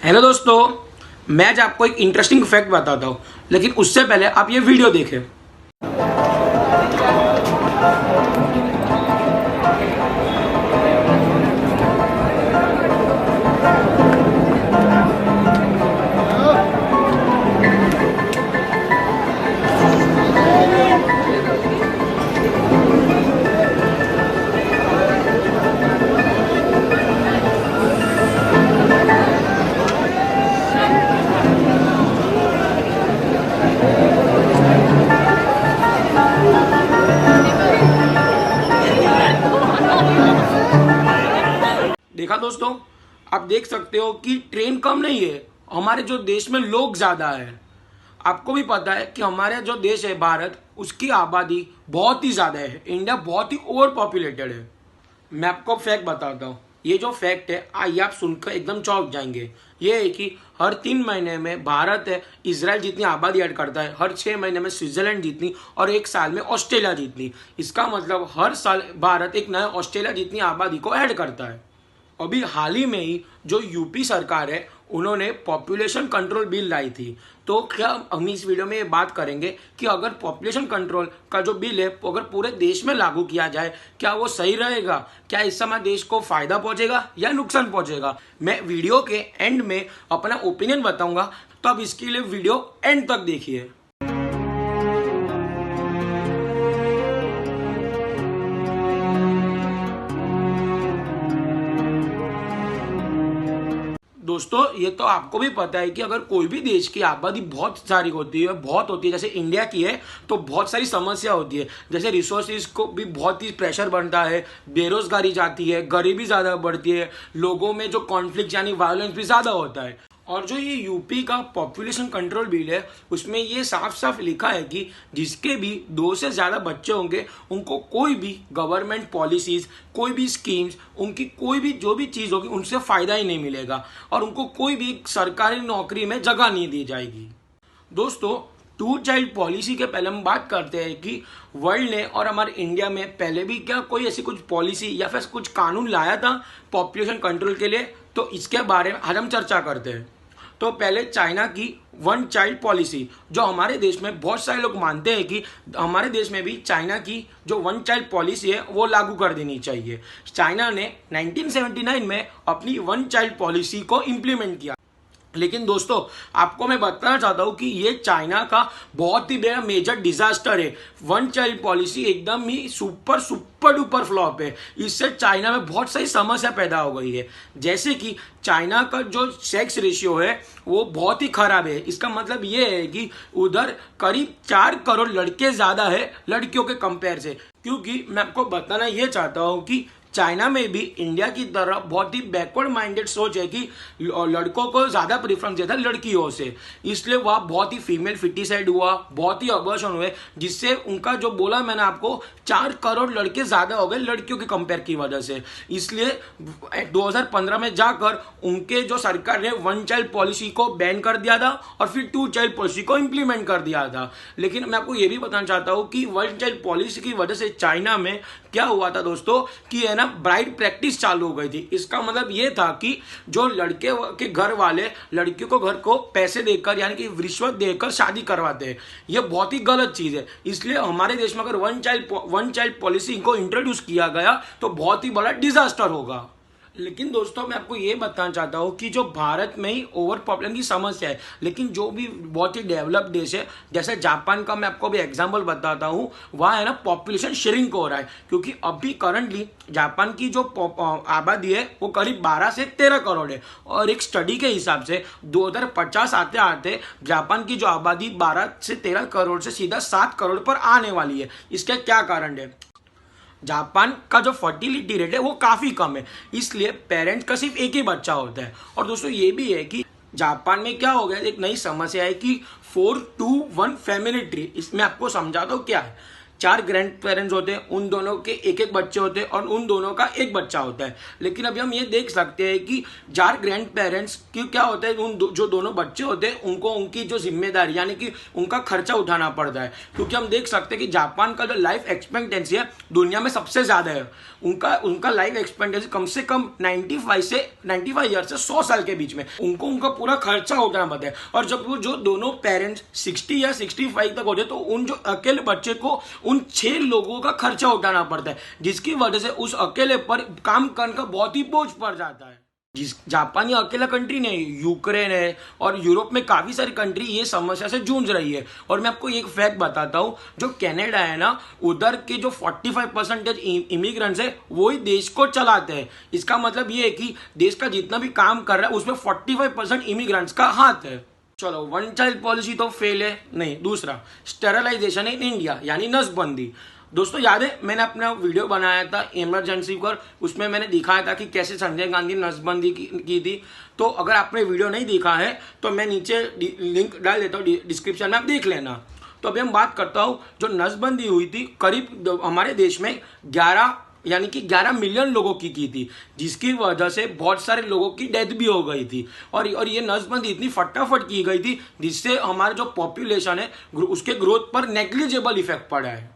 Hello दोस्तों, मैं आज आपको एक इंटरेस्टिंग फैक्ट बताता हूँ, लेकिन उससे पहले आप ये वीडियो देखें। देखा दोस्तों, आप देख सकते हो कि ट्रेन कम नहीं है, हमारे जो देश में लोग ज्यादा है। आपको भी पता है कि हमारे जो देश है भारत, उसकी आबादी बहुत ही ज्यादा है। इंडिया बहुत ही ओवर पॉपुलेटेड है। मैं आपको फैक्ट बताता हूँ। ये जो फैक्ट है, आइए आप सुनकर एकदम चौंक जाएंगे। ये है कि हर 3 महीने में भारत है इजराइल जितनी आबादी ऐड करता है, हर 6 महीने में स्विट्जरलैंड जितनी, और 1 साल में ऑस्ट्रेलिया जितनी। इसका मतलब हर साल भारत एक नया ऑस्ट्रेलिया जितनी आबादी को ऐड करता है। अभी हाल ही में ही जो यूपी सरकार है, उन्होंने पॉपुलेशन कंट्रोल बिल लाई थी। तो क्या हम इस वीडियो में ये बात करेंगे कि अगर पॉपुलेशन कंट्रोल का जो बिल है वो अगर पूरे देश में लागू किया जाए, क्या वो सही रहेगा? क्या इस समय देश को फायदा पहुंचेगा या नुकसान पहुंचेगा? मैं वीडियो के एंड में अपना ओपिनियन बताऊंगा, तो अब इसके लिए वीडियो एंड तक देखिए। दोस्तों, ये तो आपको भी पता है कि अगर कोई भी देश की आबादी बहुत सारी होती है, बहुत होती है, जैसे इंडिया की है, तो बहुत सारी समस्या होती है। जैसे रिसोर्सेज को भी बहुत ही प्रेशर बनता है, बेरोजगारी जाती है, गरीबी ज़्यादा बढ़ती है, लोगों में जो कॉन्फ्लिक्ट यानी वायलेंस भी ज़्यादा होता है। और जो ये यूपी का पॉपुलेशन कंट्रोल बिल है, उसमें ये साफ साफ लिखा है कि जिसके भी 2 से ज़्यादा बच्चे होंगे, उनको कोई भी गवर्नमेंट पॉलिसीज, कोई भी स्कीम्स, उनकी कोई भी जो भी चीज़ होगी, उनसे फ़ायदा ही नहीं मिलेगा और उनको कोई भी सरकारी नौकरी में जगह नहीं दी जाएगी। दोस्तों, 2 चाइल्ड पॉलिसी के पहले हम बात करते हैं कि वर्ल्ड ने और हमारे इंडिया में पहले भी क्या कोई ऐसी कुछ पॉलिसी या फिर कुछ कानून लाया था पॉपुलेशन कंट्रोल के लिए, तो इसके बारे में आज हम चर्चा करते हैं। तो पहले चाइना की 1 चाइल्ड पॉलिसी, जो हमारे देश में बहुत सारे लोग मानते हैं कि हमारे देश में भी चाइना की जो 1 चाइल्ड पॉलिसी है वो लागू कर देनी चाहिए। चाइना ने 1979 में अपनी 1 चाइल्ड पॉलिसी को इम्प्लीमेंट किया। लेकिन दोस्तों, आपको मैं बताना चाहता हूं कि ये चाइना का बहुत ही बड़ा मेजर डिजास्टर है। 1 चाइल्ड पॉलिसी एकदम ही सुपर सुपर डुपर फ्लॉप है। इससे चाइना में बहुत सारी समस्या पैदा हो गई है। जैसे कि चाइना का जो सेक्स रेशियो है वो बहुत ही खराब है। इसका मतलब ये है कि उधर करीब 4 करोड़ लड़के ज्यादा है लड़कियों के कंपेयर से। क्योंकि मैं आपको बताना ये चाहता हूं कि चाइना में भी इंडिया की तरह बहुत ही बैकवर्ड माइंडेड सोच है कि लड़कों को ज्यादा प्रेफरेंस देता है लड़कियों से। इसलिए वह बहुत ही फीमेल फिटिसाइड हुआ, बहुत ही अबॉर्शन हुए, जिससे उनका जो बोला मैंने आपको 4 करोड़ लड़के ज्यादा हो गए लड़कियों के कंपेयर की वजह से। इसलिए 2015 में जाकर उनके जो सरकार ने 1 चाइल्ड पॉलिसी को बैन कर दिया था और फिर 2 चाइल्ड पॉलिसी को इंप्लीमेंट कर दिया था। लेकिन मैं आपको यह भी बताना चाहता हूं कि 1 चाइल्ड पॉलिसी की वजह से चाइना में क्या हुआ था दोस्तों कि है ना, ब्राइड प्रैक्टिस चालू हो गई थी। इसका मतलब ये था कि जो लड़के के घर वाले लड़कियों को घर को पैसे देकर यानी कि रिश्वत देकर शादी करवाते हैं, ये बहुत ही गलत चीज है। इसलिए हमारे देश में अगर 1 चाइल्ड पॉलिसी को इंट्रोड्यूस किया गया तो बहुत ही बड़ा डिजास्टर होगा। लेकिन दोस्तों, मैं आपको ये बताना चाहता हूँ कि जो भारत में ही ओवर पॉपुलेशन की समस्या है, लेकिन जो भी बहुत ही डेवलप्ड देश है, जैसे जापान का मैं आपको भी एग्जांपल बताता हूँ, वहाँ है ना पॉपुलेशन श्रिंक हो रहा है। क्योंकि अभी करंटली जापान की जो आबादी है वो करीब 12 से 13 करोड़ है। और एक स्टडी के हिसाब से 2050 आते आते जापान की जो आबादी 12 से 13 करोड़ से सीधा 7 करोड़ पर आने वाली है। इसके क्या कारण है? जापान का जो फर्टिलिटी रेट है वो काफ़ी कम है, इसलिए पेरेंट्स का सिर्फ एक ही बच्चा होता है। और दोस्तों, ये भी है कि जापान में क्या हो गया, एक नई समस्या है कि 4 to 1 फैमिली ट्री। इसमें आपको समझाता हूँ क्या है। 4 ग्रैंड पेरेंट्स होते हैं, उन दोनों के एक एक बच्चे होते हैं और उन दोनों का एक बच्चा होता है। लेकिन अभी हम ये देख सकते हैं कि 4 ग्रैंड पेरेंट्स की क्या होता है, जो दोनों बच्चे होते हैं उनको उनकी जो जिम्मेदारी यानी कि उनका खर्चा उठाना पड़ता है। क्योंकि हम देख सकते हैं कि जापान का जो लाइफ एक्सपेक्टेंसी है दुनिया में सबसे ज़्यादा है। उनका लाइफ एक्सपेक्टेंसी कम से कम 95 ईयर से 100 साल के बीच में, उनको उनका पूरा खर्चा उठाना पड़ता है। और जब वो जो दोनों पेरेंट्स 60 या 65 तक होते तो उन जो अकेले बच्चे को उन 6 लोगों का खर्चा उठाना पड़ता है, जिसकी वजह से उस अकेले पर काम करने का बहुत ही बोझ पड़ जाता है। जापान ये अकेला कंट्री नहीं, यूक्रेन है और यूरोप में काफ़ी सारी कंट्री ये समस्या से जूझ रही है। और मैं आपको एक फैक्ट बताता हूँ, जो कनाडा है ना, उधर के जो 45% इमिग्रेंट्स है वो ही देश को चलाते हैं। इसका मतलब ये है कि देश का जितना भी काम कर रहा है उसमें 45% इमिग्रेंट्स का हाथ है। चलो, वन चाइल्ड पॉलिसी तो फेल है, नहीं। दूसरा, स्टेरलाइजेशन इन इंडिया यानी नसबंदी। दोस्तों याद है मैंने अपना वीडियो बनाया था इमरजेंसी पर, उसमें मैंने दिखाया था कि कैसे संजय गांधी नसबंदी की थी। तो अगर आपने वीडियो नहीं देखा है तो मैं नीचे लिंक डाल देता हूँ डिस्क्रिप्शन में, आप देख लेना। तो अभी हम बात करता हूँ, जो नसबंदी हुई थी करीब हमारे देश में 11 मिलियन लोगों की थी, जिसकी वजह से बहुत सारे लोगों की डेथ भी हो गई थी। और ये नसबंदी इतनी फटाफट की गई थी जिससे हमारे जो पॉपुलेशन है उसके ग्रोथ पर नेग्लिजिबल इफेक्ट पड़ा है।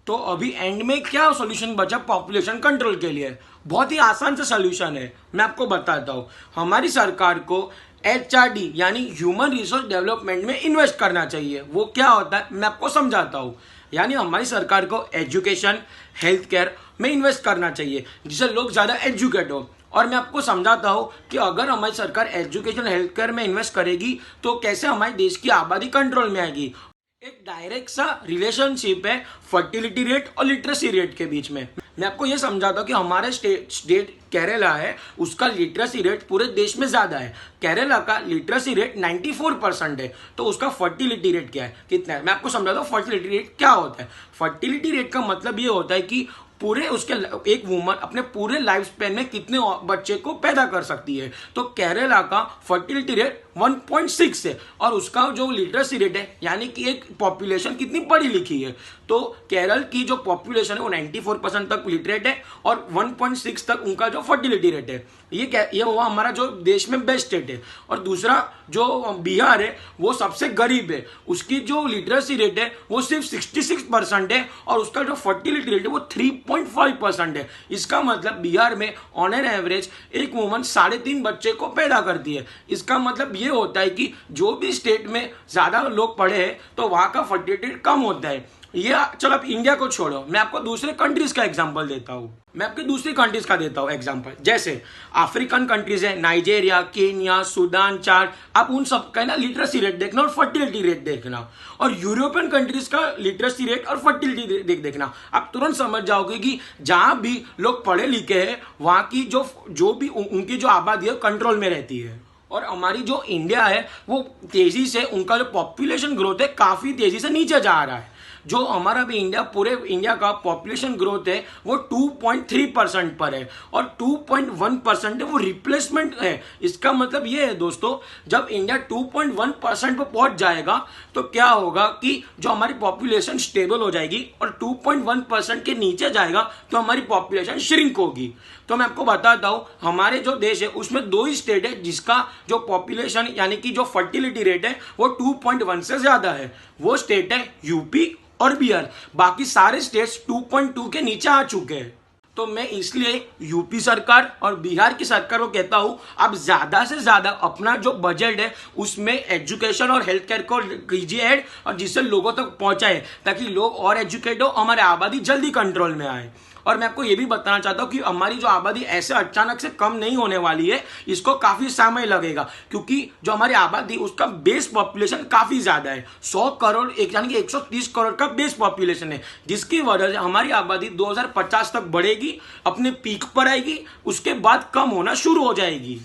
तो अभी एंड में क्या सॉल्यूशन बचा पॉपुलेशन कंट्रोल के लिए? बहुत ही आसान सा सॉल्यूशन है, मैं आपको बताता हूँ। हमारी सरकार को HRD यानी ह्यूमन रिसोर्स डेवलपमेंट में इन्वेस्ट करना चाहिए। वो क्या होता है मैं आपको समझाता हूँ। यानी हमारी सरकार को एजुकेशन, हेल्थ केयर में इन्वेस्ट करना चाहिए, जिससे लोग ज़्यादा एजुकेट हो। और मैं आपको समझाता हूँ कि अगर हमारी सरकार एजुकेशन, हेल्थ केयर में इन्वेस्ट करेगी तो कैसे हमारे देश की आबादी कंट्रोल में आएगी। एक डायरेक्ट सा रिलेशनशिप है फर्टिलिटी रेट और लिटरेसी रेट के बीच में। मैं आपको ये समझाता हूँ कि हमारे स्टेट केरला है, उसका लिटरेसी रेट पूरे देश में ज़्यादा है। केरला का लिटरेसी रेट 94% है, तो उसका फर्टिलिटी रेट क्या है, कितना है? मैं आपको समझाता हूँ फर्टिलिटी रेट क्या होता है। फर्टिलिटी रेट का मतलब ये होता है कि पूरे उसके एक वुमन अपने पूरे लाइफ स्पेन में कितने बच्चे को पैदा कर सकती है। तो केरला का फर्टिलिटी रेट 1.6 है और उसका जो लिटरेसी रेट है यानी कि एक पॉपुलेशन कितनी पढ़ी लिखी है, तो केरल की जो पॉपुलेशन है वो 94% तक लिटरेट है और 1.6 तक उनका जो फर्टिलिटी रेट है। ये हुआ हमारा जो देश में बेस्ट स्टेट है। और दूसरा जो बिहार है वो सबसे गरीब है, उसकी जो लिटरेसी रेट है वो सिर्फ 66% है और उसका जो फर्टिलिटी रेट है वो 3.5% है। इसका मतलब बिहार में ऑन एन एवरेज एक वुमन 3.5 बच्चे को पैदा करती है। इसका मतलब ये होता है कि जो भी स्टेट में ज़्यादा लोग पढ़े हैं तो वहाँ का फर्टिलिटी रेट कम होता है। ये चलो अब इंडिया को छोड़ो, मैं आपको दूसरे कंट्रीज का एग्जांपल देता हूँ। मैं आपके दूसरी कंट्रीज का देता हूँ एग्जांपल, जैसे अफ्रीकन कंट्रीज है, नाइजेरिया, केन्या, सूडान, चाड। आप उन सब का ना लिटरेसी रेट देखना और फर्टिलिटी रेट देखना, और यूरोपियन कंट्रीज का लिटरेसी रेट और फर्टिलिटी रेट देखना। आप तुरंत समझ जाओगे कि जहाँ भी लोग पढ़े लिखे हैं वहाँ की जो भी उनकी जो आबादी है कंट्रोल में रहती है। और हमारी जो इंडिया है वो तेजी से उनका जो पॉपुलेशन ग्रोथ है काफ़ी तेजी से नीचे जा रहा है। जो हमारा भी पूरे इंडिया का पॉपुलेशन ग्रोथ है वो 2.3% पर है और 2.1% है वो रिप्लेसमेंट है। इसका मतलब ये है दोस्तों, जब इंडिया 2.1% पर पहुंच जाएगा तो क्या होगा कि जो हमारी पॉपुलेशन स्टेबल हो जाएगी, और 2.1% के नीचे जाएगा तो हमारी पॉपुलेशन श्रिंक होगी। तो मैं आपको बताता हूँ, हमारे जो देश है उसमें 2 ही स्टेट है जिसका जो पॉपुलेशन यानी कि जो फर्टिलिटी रेट है वो 2.1 से ज्यादा है। वो स्टेट है यूपी और बिहार। बाकी सारे स्टेट्स 2.2 के नीचे आ चुके हैं। तो मैं इसलिए यूपी सरकार और बिहार की सरकार को कहता हूं, आप ज्यादा से ज्यादा अपना जो बजट है उसमें एजुकेशन और हेल्थ केयर को कीजिए ऐड, और जिससे लोगों तक पहुंचाए ताकि लोग और एजुकेट हो, हमारी आबादी जल्दी कंट्रोल में आए। और मैं आपको ये भी बताना चाहता हूँ कि हमारी जो आबादी ऐसे अचानक से कम नहीं होने वाली है, इसको काफ़ी समय लगेगा, क्योंकि जो हमारी आबादी उसका बेस पॉपुलेशन काफ़ी ज़्यादा है। 100 करोड़ यानी कि 130 करोड़ का बेस पॉपुलेशन है, जिसकी वजह से हमारी आबादी 2050 तक बढ़ेगी, अपने पीक पर आएगी, उसके बाद कम होना शुरू हो जाएगी।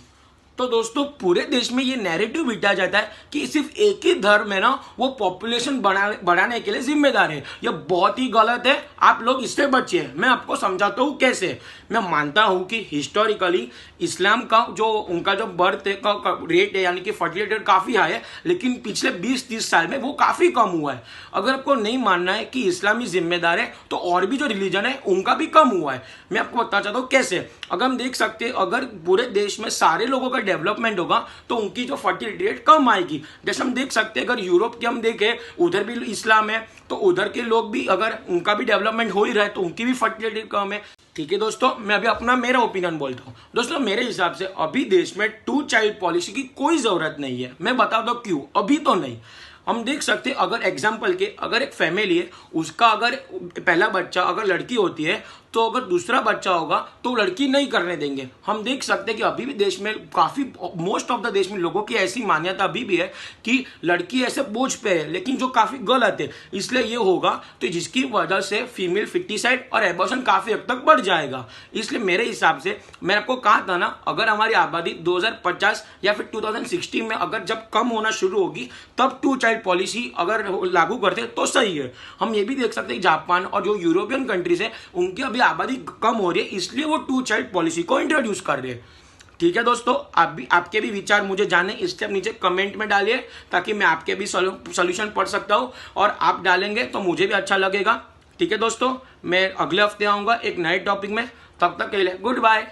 तो दोस्तों पूरे देश में ये नैरेटिव बिठाया जाता है कि सिर्फ एक ही धर्म है ना वो पॉपुलेशन बढ़ाने के लिए जिम्मेदार है। ये बहुत ही गलत है, आप लोग इससे बचिए। मैं आपको समझाता हूँ कैसे। मैं मानता हूँ कि हिस्टोरिकली इस्लाम का जो उनका जो बर्थ का रेट है यानी कि फर्टिलिटी रेट काफ़ी हाई है, लेकिन पिछले 20-30 साल में वो काफ़ी कम हुआ है। अगर आपको नहीं मानना है कि इस्लाम ही जिम्मेदार है तो और भी जो रिलीजन है उनका भी कम हुआ है। मैं आपको बताना चाहता हूँ कैसे। अगर हम देख सकते हैं अगर पूरे देश में सारे लोगों का डेवलपमेंट होगा तो उनकी जो फर्टिलिटी रेट कम आएगी। जैसे हम देख सकते हैं अगर यूरोप की हम देखें उधर भी इस्लाम है तो उधर के लोग भी अगर उनका भी डेवलपमेंट हो ही रहा है तो उनकी भी फर्टिलिटी कम है। ठीक है दोस्तों, मैं अभी अपना मेरा ओपिनियन बोलता हूँ। दोस्तों मेरे हिसाब से अभी देश में 2 चाइल्ड पॉलिसी की कोई जरूरत नहीं है। मैं बता दो क्यों, अभी तो नहीं। हम देख सकते हैं अगर एग्जाम्पल के अगर एक फैमिली है उसका अगर पहला बच्चा अगर लड़की होती है तो अगर दूसरा बच्चा होगा तो लड़की नहीं करने देंगे। हम देख सकते हैं कि अभी भी देश में काफ़ी मोस्ट ऑफ द देश में लोगों की ऐसी मान्यता अभी भी है कि लड़की ऐसे बोझ पे है, लेकिन जो काफ़ी गलत है। इसलिए ये होगा तो जिसकी वजह से फीमेल फिटिसाइड और एबॉर्शन काफ़ी हद तक बढ़ जाएगा। इसलिए मेरे हिसाब से मैंने आपको कहा था ना, अगर हमारी आबादी 2050 या फिर 2060 में अगर जब कम होना शुरू होगी तब 2 चाइल्ड पॉलिसी अगर लागू करते तो सही है। हम ये भी देख सकते हैं जापान और जो यूरोपियन कंट्रीज है उनकी अभी आबादी कम हो रही है, इसलिए वो 2 चाइल्ड पॉलिसी को इंट्रोड्यूस कर रहे हैं। ठीक है दोस्तों, आप भी आपके भी विचार मुझे जाने इसके नीचे कमेंट में डालिए ताकि मैं आपके भी सॉल्यूशन पढ़ सकता हूं और आप डालेंगे तो मुझे भी अच्छा लगेगा। ठीक है दोस्तों, मैं अगले हफ्ते आऊंगा एक नए टॉपिक में। तब तक के लिए गुड बाय।